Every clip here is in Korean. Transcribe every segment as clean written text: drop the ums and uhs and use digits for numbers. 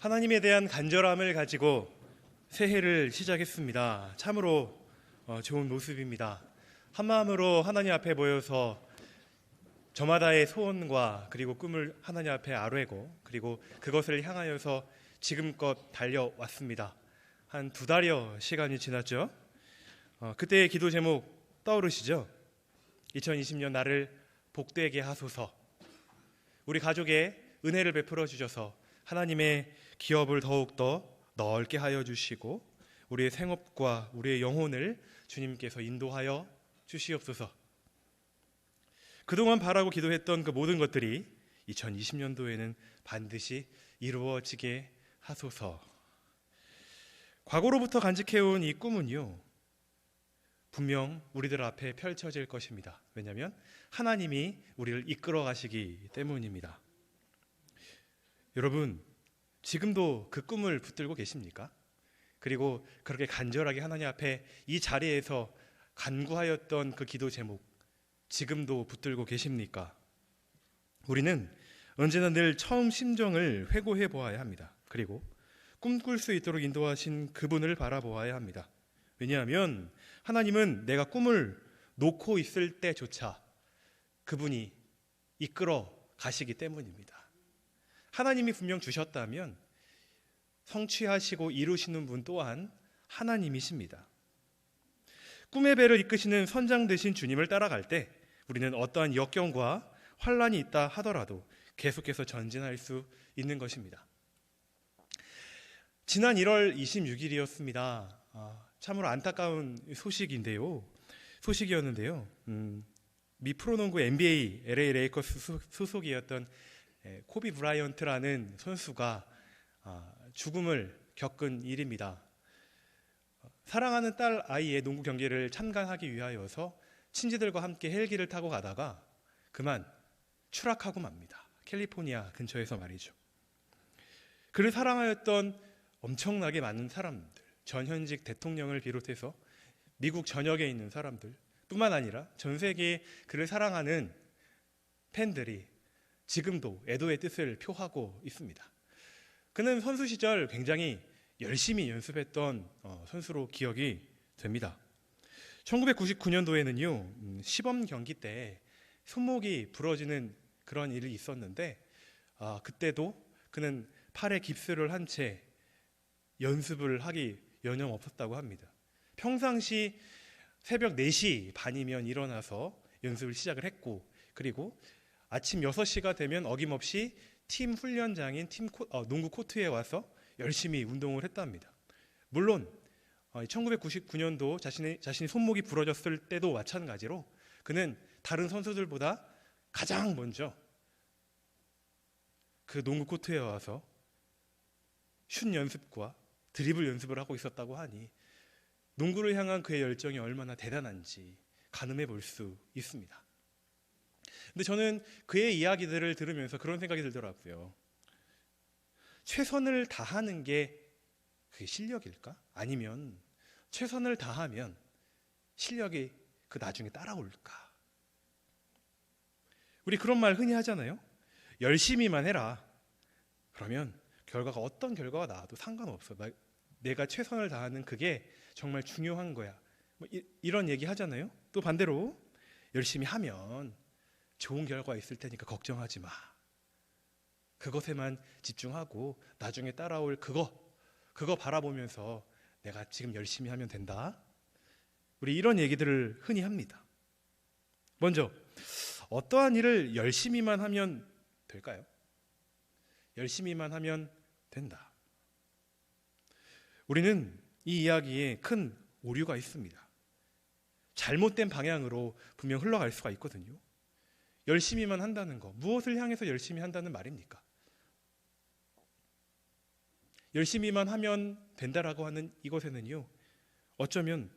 하나님에 대한 간절함을 가지고 새해를 시작했습니다. 참으로 좋은 모습입니다. 한마음으로 하나님 앞에 모여서 저마다의 소원과 그리고 꿈을 하나님 앞에 아뢰고 그리고 그것을 향하여서 지금껏 달려왔습니다. 한 2달여 시간이 지났죠. 그때의 기도 제목 떠오르시죠? 2020년 나를 복되게 하소서. 우리 가족에 은혜를 베풀어 주셔서 하나님의 기업을 더욱더 넓게 하여 주시고 우리의 생업과 우리의 영혼을 주님께서 인도하여 주시옵소서. 그동안 바라고 기도했던 그 모든 것들이 2020년도에는 반드시 이루어지게 하소서. 과거로부터 간직해온 이 꿈은요, 분명 우리들 앞에 펼쳐질 것입니다. 왜냐하면 하나님이 우리를 이끌어 가시기 때문입니다. 여러분, 지금도 그 꿈을 붙들고 계십니까? 그리고 그렇게 간절하게 하나님 앞에 이 자리에서 간구하였던 그 기도 제목, 지금도 붙들고 계십니까? 우리는 언제나 늘 처음 심정을 회고해 보아야 합니다. 그리고 꿈꿀 수 있도록 인도하신 그분을 바라보아야 합니다. 왜냐하면 하나님은 내가 꿈을 놓고 있을 때조차 그분이 이끌어 가시기 때문입니다. 하나님이 분명 주셨다면 성취하시고 이루시는 분 또한 하나님이십니다. 꿈의 배를 이끄시는 선장 되신 주님을 따라갈 때 우리는 어떠한 역경과 환란이 있다 하더라도 계속해서 전진할 수 있는 것입니다. 지난 1월 26일이었습니다. 참으로 안타까운 소식이었는데요. 미 프로농구 NBA LA 레이커스 소속이었던 코비 브라이언트라는 선수가 죽음을 겪은 일입니다. 사랑하는 딸 아이의 농구 경기를 참관하기 위하여서 친지들과 함께 헬기를 타고 가다가 그만 추락하고 맙니다. 캘리포니아 근처에서 말이죠. 그를 사랑하였던 엄청나게 많은 사람들, 전현직 대통령을 비롯해서 미국 전역에 있는 사람들 뿐만 아니라 전 세계에 그를 사랑하는 팬들이 지금도 애도의 뜻을 표하고 있습니다. 그는 선수 시절 굉장히 열심히 연습했던 선수로 기억이 됩니다. 1999년도에는요, 시범 경기 때 손목이 부러지는 그런 일이 있었는데 그때도 그는 팔에 깁스를 한 채 연습을 하기 여념없었다고 합니다. 평상시 새벽 4시 반이면 일어나서 연습을 시작을 했고 그리고 아침 6시가 되면 어김없이 팀 훈련장인 농구 코트에 와서 열심히 운동을 했답니다. 물론 1999년도 자신이 손목이 부러졌을 때도 마찬가지로 그는 다른 선수들보다 가장 먼저 그 농구 코트에 와서 슛 연습과 드리블 연습을 하고 있었다고 하니 농구를 향한 그의 열정이 얼마나 대단한지 가늠해 볼 수 있습니다. 근데 저는 그의 이야기들을 들으면서 그런 생각이 들더라고요. 최선을 다하는 게 그게 실력일까? 아니면 최선을 다하면 실력이 그 나중에 따라올까? 우리 그런 말 흔히 하잖아요. 열심히만 해라. 그러면 결과가 어떤 결과가 나와도 상관없어. 내가 최선을 다하는 그게 정말 중요한 거야. 이런 얘기 하잖아요. 또 반대로 열심히 하면 좋은 결과 있을 테니까 걱정하지 마. 그것에만 집중하고 나중에 따라올 그거 바라보면서 내가 지금 열심히 하면 된다. 우리 이런 얘기들을 흔히 합니다. 먼저 어떠한 일을 열심히만 하면 될까요? 열심히만 하면 된다. 우리는 이 이야기에 큰 오류가 있습니다. 잘못된 방향으로 분명 흘러갈 수가 있거든요. 열심히만 한다는 거, 무엇을 향해서 열심히 한다는 말입니까? 열심히만 하면 된다라고 하는 이것에는요, 어쩌면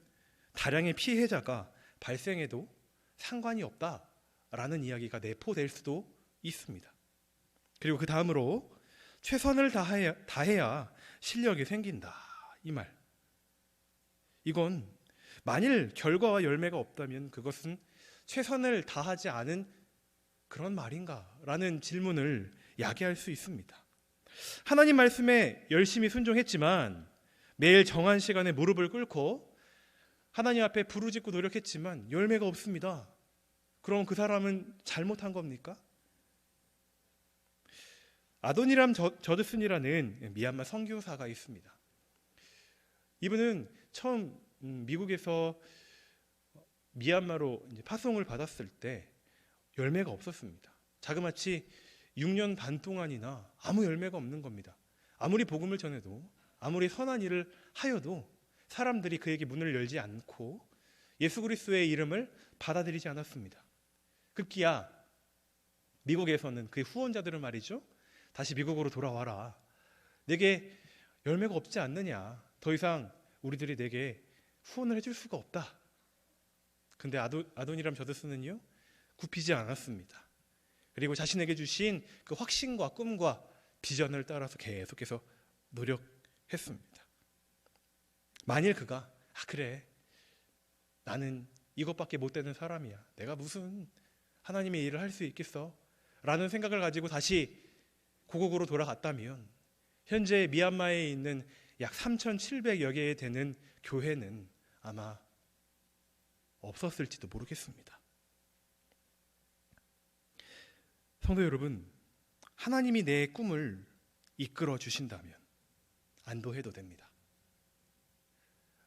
다량의 피해자가 발생해도 상관이 없다라는 이야기가 내포될 수도 있습니다. 그리고 그 다음으로 최선을 다해야 실력이 생긴다, 이 말. 이건 만일 결과와 열매가 없다면 그것은 최선을 다하지 않은 그런 말인가? 라는 질문을 야기할 수 있습니다. 하나님 말씀에 열심히 순종했지만 매일 정한 시간에 무릎을 꿇고 하나님 앞에 부르짖고 노력했지만 열매가 없습니다. 그럼 그 사람은 잘못한 겁니까? 아도니람 저드슨이라는 미얀마 선교사가 있습니다. 이분은 처음 미국에서 미얀마로 파송을 받았을 때 열매가 없었습니다. 자그마치 6년 반 동안이나 아무 열매가 없는 겁니다. 아무리 복음을 전해도, 아무리 선한 일을 하여도 사람들이 그에게 문을 열지 않고 예수 그리스도의 이름을 받아들이지 않았습니다. 급기야 미국에서는 그의 후원자들은 말이죠, 다시 미국으로 돌아와라, 내게 열매가 없지 않느냐, 더 이상 우리들이 내게 후원을 해줄 수가 없다. 근데 아도니람 저드슨은요, 굽히지 않았습니다. 그리고 자신에게 주신 그 확신과 꿈과 비전을 따라서 계속해서 노력했습니다. 만일 그가 그래, 나는 이것밖에 못 되는 사람이야, 내가 무슨 하나님의 일을 할 수 있겠어 라는 생각을 가지고 다시 고국으로 돌아갔다면 현재 미얀마에 있는 약 3,700여 개에 되는 교회는 아마 없었을지도 모르겠습니다. 성도 여러분, 하나님이 내 꿈을 이끌어 주신다면 안도해도 됩니다.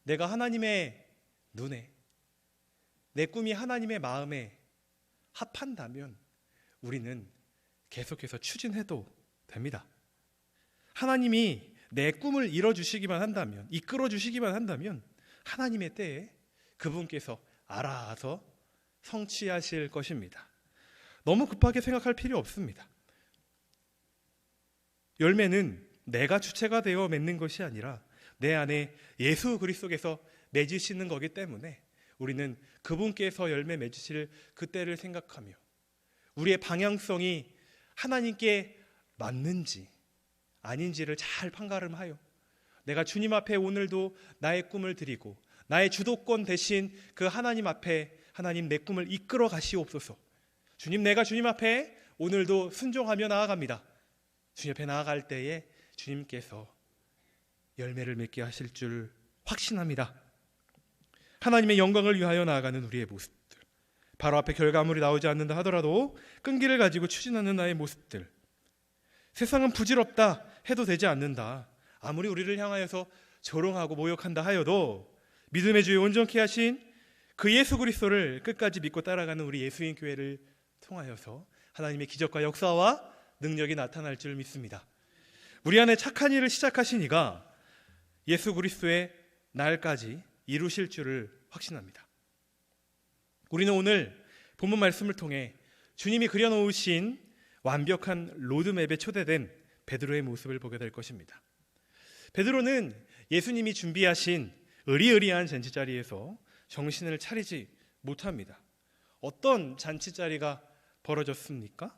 내가 하나님의 눈에, 내 꿈이 하나님의 마음에 합한다면 우리는 계속해서 추진해도 됩니다. 하나님이 내 꿈을 이뤄주시기만 한다면, 이끌어주시기만 한다면 하나님의 때에 그분께서 알아서 성취하실 것입니다. 너무 급하게 생각할 필요 없습니다. 열매는 내가 주체가 되어 맺는 것이 아니라 내 안에 예수 그리스도께서 맺으시는 거기 때문에 우리는 그분께서 열매 맺으실 그때를 생각하며 우리의 방향성이 하나님께 맞는지 아닌지를 잘 판가름하여 내가 주님 앞에 오늘도 나의 꿈을 드리고 나의 주도권 대신 그 하나님 앞에, 하나님 내 꿈을 이끌어 가시옵소서. 주님, 내가 주님 앞에 오늘도 순종하며 나아갑니다. 주님 앞에 나아갈 때에 주님께서 열매를 맺게 하실 줄 확신합니다. 하나님의 영광을 위하여 나아가는 우리의 모습들, 바로 앞에 결과물이 나오지 않는다 하더라도 끈기를 가지고 추진하는 나의 모습들, 세상은 부질없다 해도 되지 않는다, 아무리 우리를 향하여서 조롱하고 모욕한다 하여도 믿음의 주에 온전케 하신 그 예수 그리스도를 끝까지 믿고 따라가는 우리 예수인 교회를 통하여서 하나님의 기적과 역사와 능력이 나타날 줄 믿습니다. 우리 안에 착한 일을 시작하신 이가 예수 그리스도의 날까지 이루실 줄을 확신합니다. 우리는 오늘 본문 말씀을 통해 주님이 그려놓으신 완벽한 로드맵에 초대된 베드로의 모습을 보게 될 것입니다. 베드로는 예수님이 준비하신 으리으리한 잔치자리에서 정신을 차리지 못합니다. 어떤 잔치자리가 벌어졌습니까?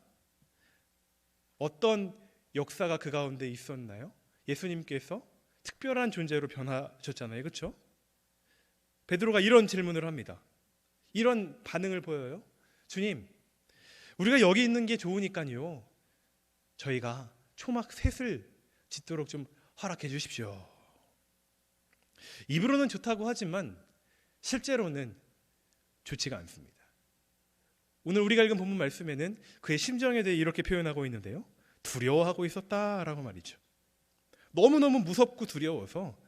어떤 역사가 그 가운데 있었나요? 예수님께서 특별한 존재로 변하셨잖아요, 그렇죠? 베드로가 이런 질문을 합니다. 이런 반응을 보여요. 주님, 우리가 여기 있는 게 좋으니까요, 저희가 초막 셋을 짓도록 좀 허락해 주십시오. 입으로는 좋다고 하지만 실제로는 좋지가 않습니다. 오늘 우리가 읽은 본문 말씀에는 그의 심정에 대해 이렇게 표현하고 있는데요, 두려워하고 있었다라고 말이죠. 너무너무 무섭고 두려워서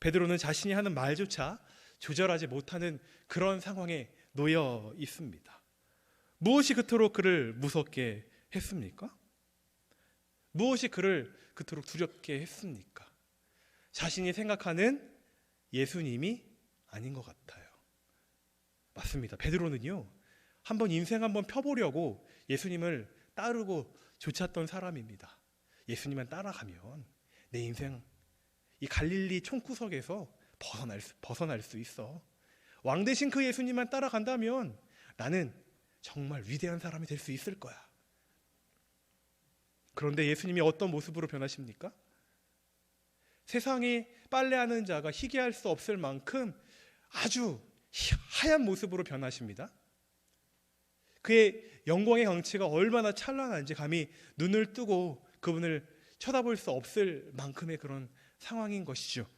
베드로는 자신이 하는 말조차 조절하지 못하는 그런 상황에 놓여 있습니다. 무엇이 그토록 그를 무섭게 했습니까? 무엇이 그를 그토록 두렵게 했습니까? 자신이 생각하는 예수님이 아닌 것 같아요. 맞습니다. 베드로는요, 한번 인생 한번 펴보려고 예수님을 따르고 좇았던 사람입니다. 예수님만 따라가면 내 인생 이 갈릴리 총구석에서 벗어날 수 있어. 왕 대신 그 예수님만 따라간다면 나는 정말 위대한 사람이 될 수 있을 거야. 그런데 예수님이 어떤 모습으로 변하십니까? 세상에 빨래하는 자가 희귀할 수 없을 만큼 아주 하얀 모습으로 변하십니다. 그의 영광의 광채가 얼마나 찬란한지 감히 눈을 뜨고 그분을 쳐다볼 수 없을 만큼의 그런 상황인 것이죠.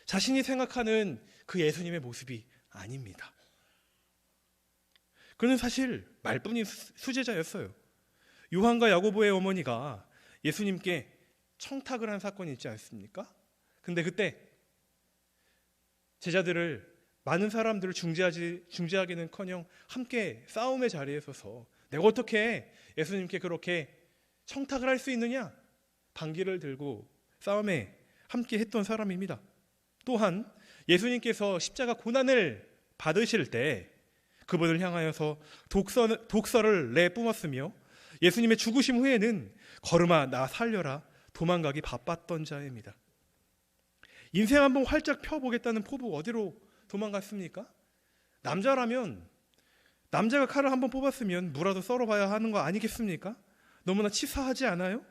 자신이 생각하는 그 예수님의 모습이 아닙니다. 그는 사실 말뿐인 수제자였어요. 요한과 야고보의 어머니가 예수님께 청탁을 한 사건이 있지 않습니까? 근데 그때 제자들을, 많은 사람들을 중재하기는커녕 함께 싸움의 자리에 서서 내가 어떻게 예수님께 그렇게 청탁을 할 수 있느냐? 반기를 들고 싸움에 함께 했던 사람입니다. 또한 예수님께서 십자가 고난을 받으실 때 그분을 향하여서 독서를 내뿜었으며 예수님의 죽으심 후에는 걸음아 나 살려라 도망가기 바빴던 자입니다. 인생 한번 활짝 펴보겠다는 포부 어디로 도망갔습니까? 남자라면 남자가 칼을 한번 뽑았으면 무라도 썰어봐야 하는 거 아니겠습니까? 너무나 치사하지 않아요?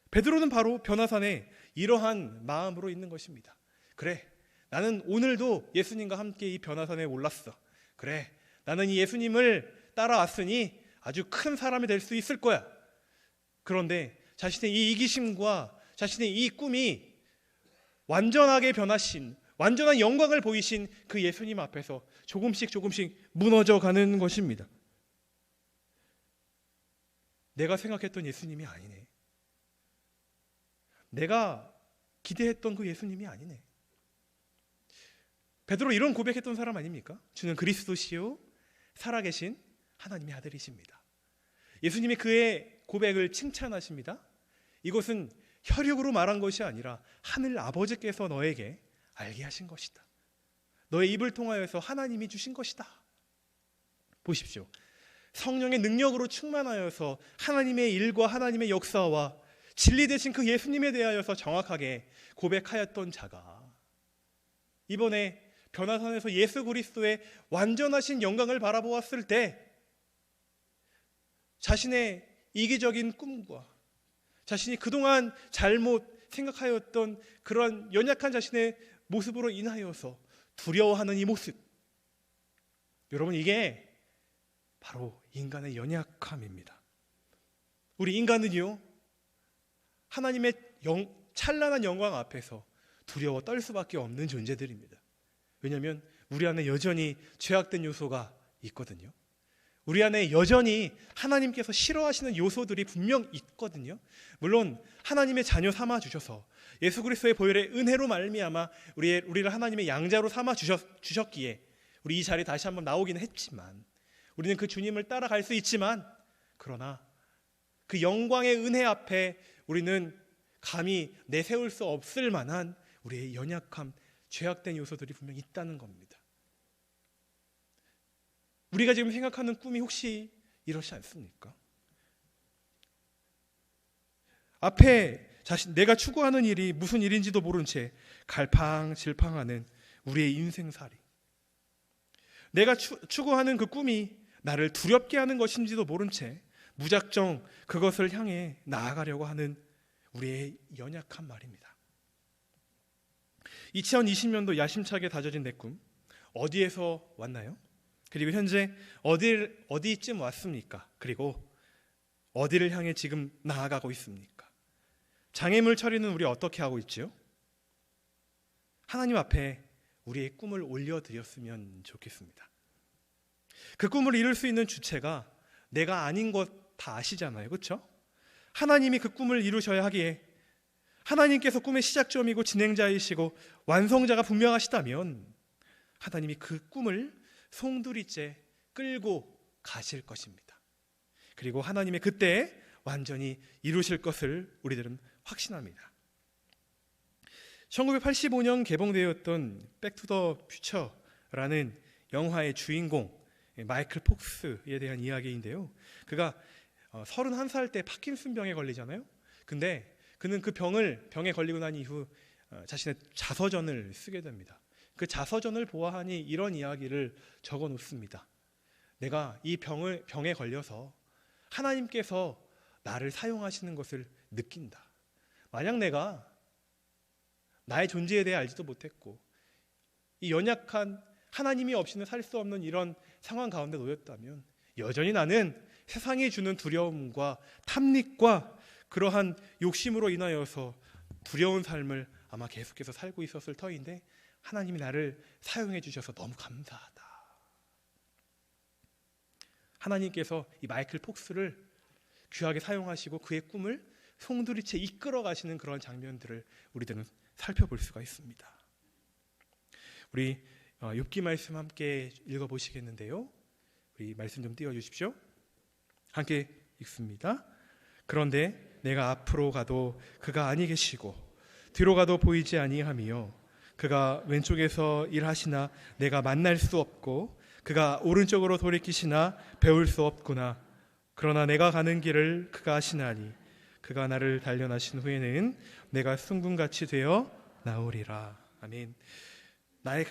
베드로는 바로 변화산에 이러한 마음으로 있는 것입니다. 그래, 나는 오늘도 예수님과 함께 이 변화산에 올랐어. 그래, 나는 이 예수님을 따라왔으니 아주 큰 사람이 될 수 있을 거야. 그런데 자신의 이 이기심과 자신의 이 꿈이 완전하게 변하신, 완전한 영광을 보이신 그 예수님 앞에서 조금씩 무너져 가는 것입니다. 내가 생각했던 예수님이 아니네. 내가 기대했던 그 예수님이 아니네. 베드로 이런 고백했던 사람 아닙니까? 주는 그리스도시요 살아계신 하나님의 아들이십니다. 예수님이 그의 고백을 칭찬하십니다. 이것은 혈육으로 말한 것이 아니라 하늘 아버지께서 너에게 알게 하신 것이다. 너의 입을 통하여서 하나님이 주신 것이다. 보십시오. 성령의 능력으로 충만하여서 하나님의 일과 하나님의 역사와 진리 되신 그 예수님에 대하여서 정확하게 고백하였던 자가 이번에 변화산에서 예수 그리스도의 완전하신 영광을 바라보았을 때 자신의 이기적인 꿈과 자신이 그동안 잘못 생각하였던 그런 연약한 자신의 모습으로 인하여서 두려워하는 이 모습, 여러분, 이게 바로 인간의 연약함입니다. 우리 인간은요, 하나님의 찬란한 영광 앞에서 두려워 떨 수밖에 없는 존재들입니다. 왜냐하면 우리 안에 여전히 죄악된 요소가 있거든요. 우리 안에 여전히 하나님께서 싫어하시는 요소들이 분명 있거든요. 물론 하나님의 자녀 삼아 주셔서 예수 그리스도의 보혈의 은혜로 말미암아 우리를 하나님의 양자로 삼아 주셨기에 우리 이 자리에 다시 한번 나오기는 했지만, 우리는 그 주님을 따라갈 수 있지만, 그러나 그 영광의 은혜 앞에 우리는 감히 내세울 수 없을 만한 우리의 연약함, 죄악된 요소들이 분명히 있다는 겁니다. 우리가 지금 생각하는 꿈이 혹시 이렇지 않습니까? 앞에 내가 추구하는 일이 무슨 일인지도 모른 채 갈팡질팡하는 우리의 인생살이, 내가 추구하는 그 꿈이 나를 두렵게 하는 것인지도 모른 채 무작정 그것을 향해 나아가려고 하는 우리의 연약한 말입니다. 2020년도 야심차게 다져진 내 꿈, 어디에서 왔나요? 그리고 현재 어디쯤 왔습니까? 그리고 어디를 향해 지금 나아가고 있습니까? 장애물 처리는 우리 어떻게 하고 있지요? 하나님 앞에 우리의 꿈을 올려드렸으면 좋겠습니다. 그 꿈을 이룰 수 있는 주체가 내가 아닌 것 다 아시잖아요, 그렇죠? 하나님이 그 꿈을 이루셔야 하기에 하나님께서 꿈의 시작점이고 진행자이시고 완성자가 분명하시다면 하나님이 그 꿈을 송두리째 끌고 가실 것입니다. 그리고 하나님의 그때에 완전히 이루실 것을 우리들은 확신합니다. 1985년 개봉되었던 백투더 퓨처라는 영화의 주인공 마이클 폭스에 대한 이야기인데요, 그가 31살 때 파킨슨병에 걸리잖아요. 근데 그는 그 병에 걸리고 난 이후 자신의 자서전을 쓰게 됩니다. 그 자서전을 보아하니 이런 이야기를 적어 놓습니다. 내가 이 병에 걸려서 하나님께서 나를 사용하시는 것을 느낀다. 만약 내가 나의 존재에 대해 알지도 못했고 이 연약한 하나님이 없이는 살 수 없는 이런 상황 가운데 놓였다면 여전히 나는 세상이 주는 두려움과 탐닉과 그러한 욕심으로 인하여서 두려운 삶을 아마 계속해서 살고 있었을 터인데 하나님이 나를 사용해 주셔서 너무 감사하다. 하나님께서 이 마이클 폭스를 귀하게 사용하시고 그의 꿈을 송두리째 이끌어 가시는 그런 장면들을 우리들은 살펴볼 수가 있습니다. 우리 욥기 말씀 함께 읽어보시겠는데요. 우리 말씀 좀 띄워주십시오. 함께 읽습니다. 그런데 내가 앞으로 가도 그가 아니 계시고 뒤로 가도 보이지 아니하며 그가 왼쪽에서 일하시나 내가 만날 수 없고 그가 오른쪽으로 돌이키시나 배울 수 없구나. 그러나 내가 가는 길을 그가 아시나니 그가 나를 단련하신 후에는 내가 순금같이 되어 나오리라. 아멘. 나의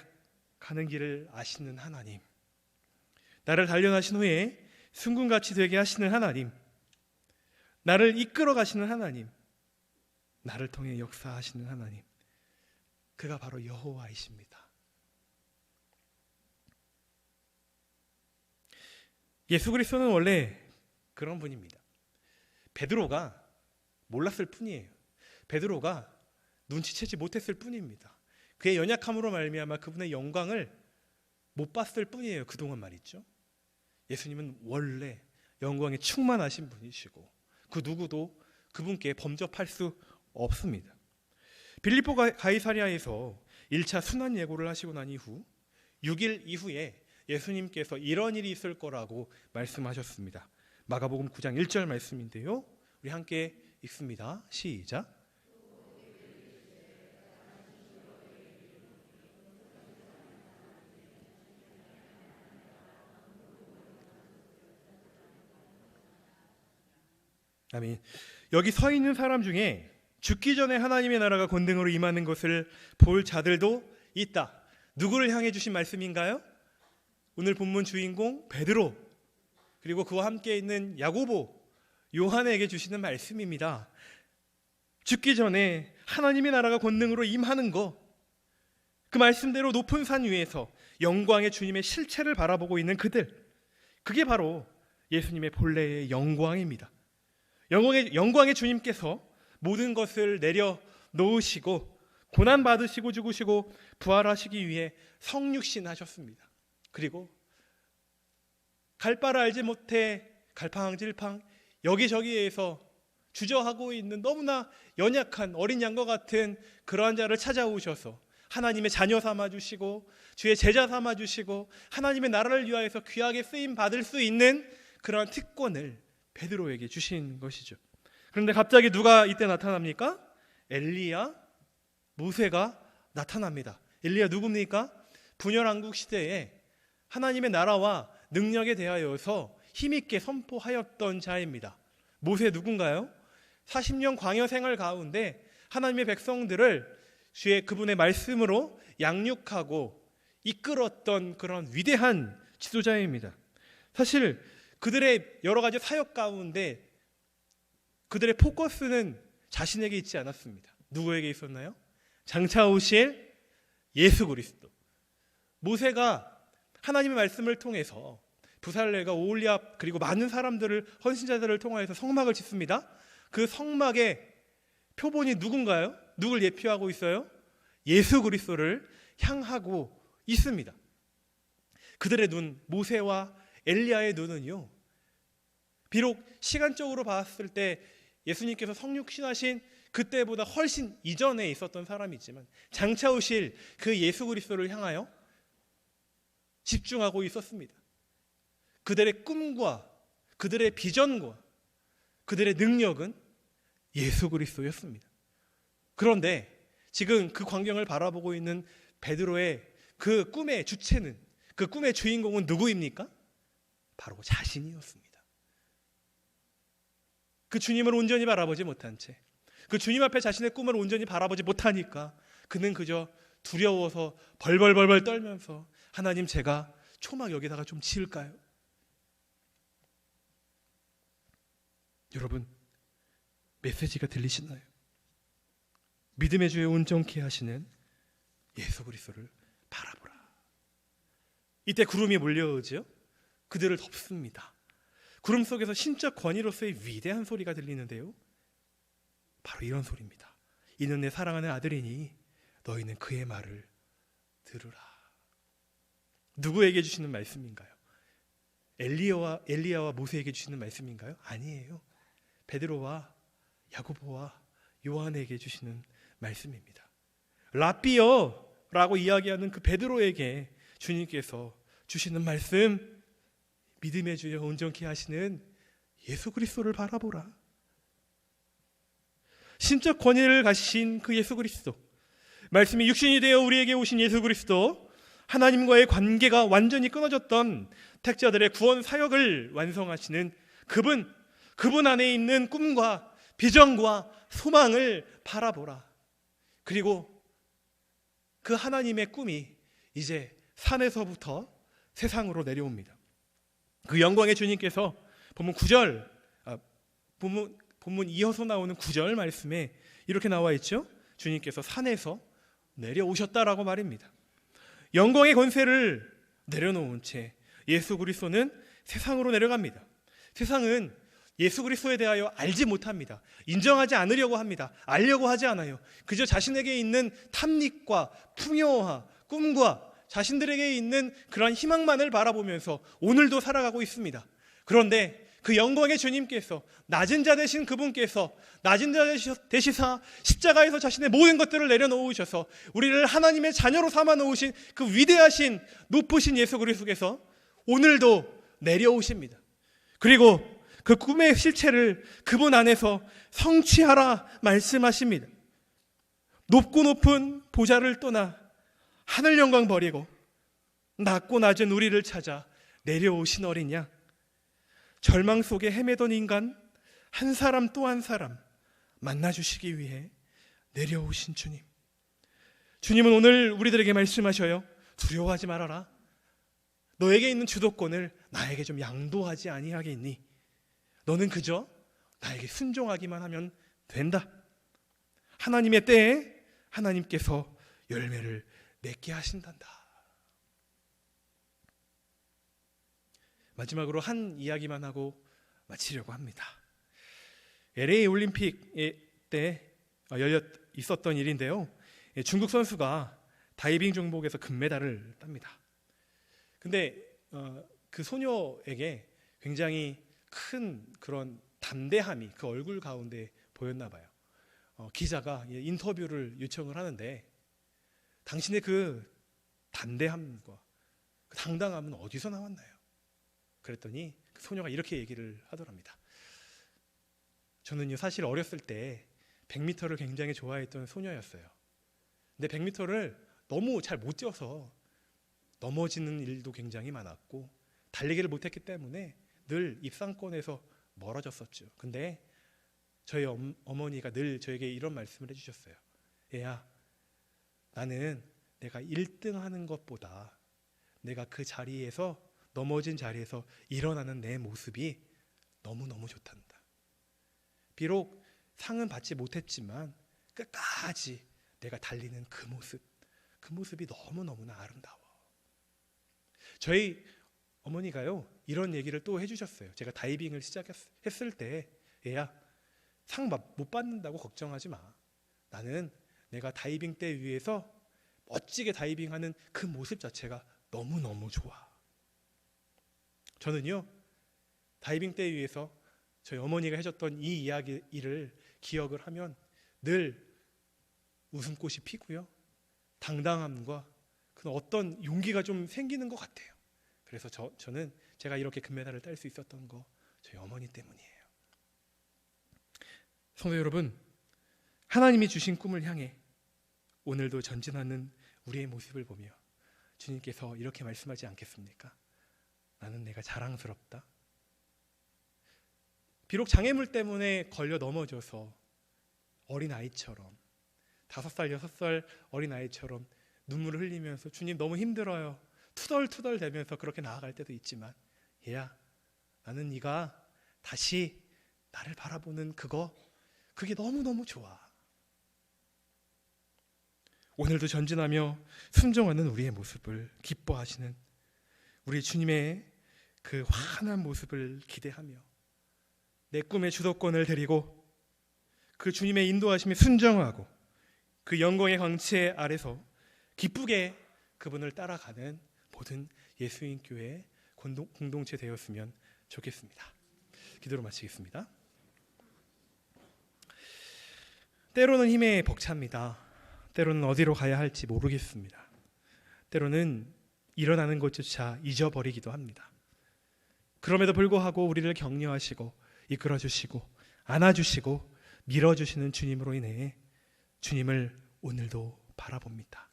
가는 길을 아시는 하나님, 나를 단련하신 후에 순금같이 되게 하시는 하나님, 나를 이끌어 가시는 하나님, 나를 통해 역사하시는 하나님, 그가 바로 여호와이십니다. 예수 그리스도는 원래 그런 분입니다. 베드로가 몰랐을 뿐이에요. 베드로가 눈치채지 못했을 뿐입니다. 그의 연약함으로 말미암아 그분의 영광을 못 봤을 뿐이에요. 그동안 말이죠. 예수님은 원래 영광에 충만하신 분이시고 그 누구도 그분께 범접할 수 없습니다. 빌립보 가이사랴에서 1차 순환 예고를 하시고 난 이후 6일 이후에 예수님께서 이런 일이 있을 거라고 말씀하셨습니다. 마가복음 9장 1절 말씀인데요. 우리 함께 읽습니다. 시작. 아멘. 여기 서 있는 사람 중에 죽기 전에 하나님의 나라가 권능으로 임하는 것을 볼 자들도 있다. 누구를 향해 주신 말씀인가요? 오늘 본문 주인공 베드로, 그리고 그와 함께 있는 야고보, 요한에게 주시는 말씀입니다. 죽기 전에 하나님의 나라가 권능으로 임하는 것, 그 말씀대로 높은 산 위에서 영광의 주님의 실체를 바라보고 있는 그들, 그게 바로 예수님의 본래의 영광입니다. 영광의 주님께서 모든 것을 내려놓으시고 고난 받으시고 죽으시고 부활하시기 위해 성육신 하셨습니다. 그리고 갈 바를 알지 못해 갈팡질팡 여기저기에서 주저하고 있는 너무나 연약한 어린 양과 같은 그러한 자를 찾아오셔서 하나님의 자녀 삼아주시고 주의 제자 삼아주시고 하나님의 나라를 위하여서 귀하게 쓰임 받을 수 있는 그러한 특권을 베드로에게 주신 것이죠. 그런데 갑자기 누가 이때 나타납니까? 엘리야, 모세가 나타납니다. 엘리야 누굽니까? 분열왕국 시대에 하나님의 나라와 능력에 대하여서 힘있게 선포하였던 자입니다. 모세 누군가요? 40년 광야 생활 가운데 하나님의 백성들을 주의 그분의 말씀으로 양육하고 이끌었던 그런 위대한 지도자입니다. 사실 그들의 여러 가지 사역 가운데 그들의 포커스는 자신에게 있지 않았습니다. 누구에게 있었나요? 장차 오실 예수 그리스도. 모세가 하나님의 말씀을 통해서 부살렐과 오홀리압 그리고 많은 사람들을, 헌신자들을 통하여서 성막을 짓습니다. 그 성막의 표본이 누군가요? 누굴 예표하고 있어요? 예수 그리스도를 향하고 있습니다. 그들의 눈, 모세와 엘리야의 눈은요, 비록 시간적으로 봤을 때 예수님께서 성육신하신 그때보다 훨씬 이전에 있었던 사람이지만 장차 오실 그 예수 그리스도를 향하여 집중하고 있었습니다. 그들의 꿈과 그들의 비전과 그들의 능력은 예수 그리스도였습니다. 그런데 지금 그 광경을 바라보고 있는 베드로의 그 꿈의 주체는, 그 꿈의 주인공은 누구입니까? 바로 자신이었습니다. 그 주님을 온전히 바라보지 못한 채, 그 주님 앞에 자신의 꿈을 온전히 바라보지 못하니까 그는 그저 두려워서 벌벌벌벌 떨면서 하나님, 제가 초막 여기다가 좀 지을까요? 여러분, 메시지가 들리시나요? 믿음의 주에 온전케 하시는 예수 그리스도를 바라보라. 이때 구름이 몰려오죠. 그들을 덮습니다. 구름 속에서 신적 권위로서의 위대한 소리가 들리는데요, 바로 이런 소리입니다. 이는 내 사랑하는 아들이니 너희는 그의 말을 들으라. 누구에게 주시는 말씀인가요? 엘리야와 모세에게 주시는 말씀인가요? 아니에요. 베드로와 야고보와 요한에게 주시는 말씀입니다. 라삐어라고 이야기하는 그 베드로에게 주님께서 주시는 말씀, 믿음의 주여 온전케 하시는 예수 그리스도를 바라보라. 신적 권위를 가지신 그 예수 그리스도, 말씀이 육신이 되어 우리에게 오신 예수 그리스도, 하나님과의 관계가 완전히 끊어졌던 택자들의 구원 사역을 완성하시는 그분 안에 있는 꿈과 비전과 소망을 바라보라. 그리고 그 하나님의 꿈이 이제 산에서부터 세상으로 내려옵니다. 그 영광의 주님께서 본문 이어서 나오는 9절 말씀에 이렇게 나와 있죠. 주님께서 산에서 내려오셨다라고 말입니다. 영광의 권세를 내려놓은 채 예수 그리스도는 세상으로 내려갑니다. 세상은 예수 그리스도에 대하여 알지 못합니다. 인정하지 않으려고 합니다. 알려고 하지 않아요. 그저 자신에게 있는 탐닉과 풍요와 꿈과 자신들에게 있는 그런 희망만을 바라보면서 오늘도 살아가고 있습니다. 그런데 그 영광의 주님께서, 낮은 자 되신 그분께서 낮은 자 되시사 십자가에서 자신의 모든 것들을 내려놓으셔서 우리를 하나님의 자녀로 삼아 놓으신 그 위대하신 높으신 예수 그리스도께서 오늘도 내려오십니다. 그리고 그 꿈의 실체를 그분 안에서 성취하라 말씀하십니다. 높고 높은 보좌를 떠나 하늘 영광 버리고 낮고 낮은 우리를 찾아 내려오신 어린 양, 절망 속에 헤매던 인간 한 사람 또 한 사람 만나주시기 위해 내려오신 주님. 주님은 오늘 우리들에게 말씀하셔요. 두려워하지 말아라. 너에게 있는 주도권을 나에게 좀 양도하지 아니하겠니? 너는 그저 나에게 순종하기만 하면 된다. 하나님의 때에 하나님께서 열매를 맺게 하신단다. 마지막으로 한 이야기만 하고 마치려고 합니다. LA 올림픽 때 있었던 일인데요. 중국 선수가 다이빙 종목에서 금메달을 땁니다. 근데 그 소녀에게 굉장히 큰 그런 담대함이 그 얼굴 가운데 보였나 봐요. 기자가 인터뷰를 요청을 하는데 당신의 그 담대함과 그 당당함은 어디서 나왔나요? 그랬더니 그 소녀가 이렇게 얘기를 하더랍니다. 저는요 사실 어렸을 때 100m를 굉장히 좋아했던 소녀였어요. 근데 100m를 너무 잘 못 뛰어서 넘어지는 일도 굉장히 많았고 달리기를 못했기 때문에 늘 입상권에서 멀어졌었죠. 근데 저희 어머니가 늘 저에게 이런 말씀을 해주셨어요. 얘야, 나는 내가 1등 하는 것보다 내가 그 자리에서 넘어진 자리에서 일어나는 내 모습이 너무너무 좋단다. 비록 상은 받지 못했지만 끝까지 내가 달리는 그 모습이 너무너무나 아름다워. 저희 어머니가요 이런 얘기를 또 해주셨어요. 제가 다이빙을 시작했을 때 얘야, 상 못 받는다고 걱정하지 마. 나는 내가 다이빙 대 위에서 멋지게 다이빙하는 그 모습 자체가 너무너무 좋아. 저는요 다이빙 대 위에서 저희 어머니가 해줬던 이 이야기를 기억을 하면 늘 웃음꽃이 피고요 당당함과 그 어떤 용기가 좀 생기는 것 같아요. 그래서 저는 제가 이렇게 금메달을 딸 수 있었던 거 저희 어머니 때문이에요. 성도 여러분, 하나님이 주신 꿈을 향해 오늘도 전진하는 우리의 모습을 보며 주님께서 이렇게 말씀하지 않겠습니까? 나는 내가 자랑스럽다. 비록 장애물 때문에 걸려 넘어져서 어린아이처럼 5살, 6살 어린아이처럼 눈물을 흘리면서 주님 너무 힘들어요. 투덜투덜 대면서 그렇게 나아갈 때도 있지만 얘야, 나는 네가 다시 나를 바라보는 그게 너무너무 좋아. 오늘도 전진하며 순종하는 우리의 모습을 기뻐하시는 우리 주님의 그 환한 모습을 기대하며 내 꿈의 주도권을 데리고 그 주님의 인도하심에 순종하고 그 영광의 광채 아래서 기쁘게 그분을 따라가는 모든 예수인 교회 공동체 되었으면 좋겠습니다. 기도로 마치겠습니다. 때로는 힘에 벅찹니다. 때로는 어디로 가야 할지 모르겠습니다. 때로는 일어나는 것조차 잊어버리기도 합니다. 그럼에도 불구하고 우리를 격려하시고 이끌어주시고 안아주시고 밀어주시는 주님으로 인해 주님을 오늘도 바라봅니다.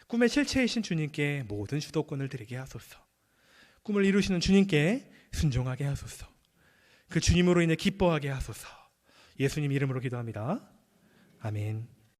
꿈의 실체이신 주님께 모든 주도권을 드리게 하소서. 꿈을 이루시는 주님께 순종하게 하소서. 그 주님으로 인해 기뻐하게 하소서. 예수님 이름으로 기도합니다. 아멘.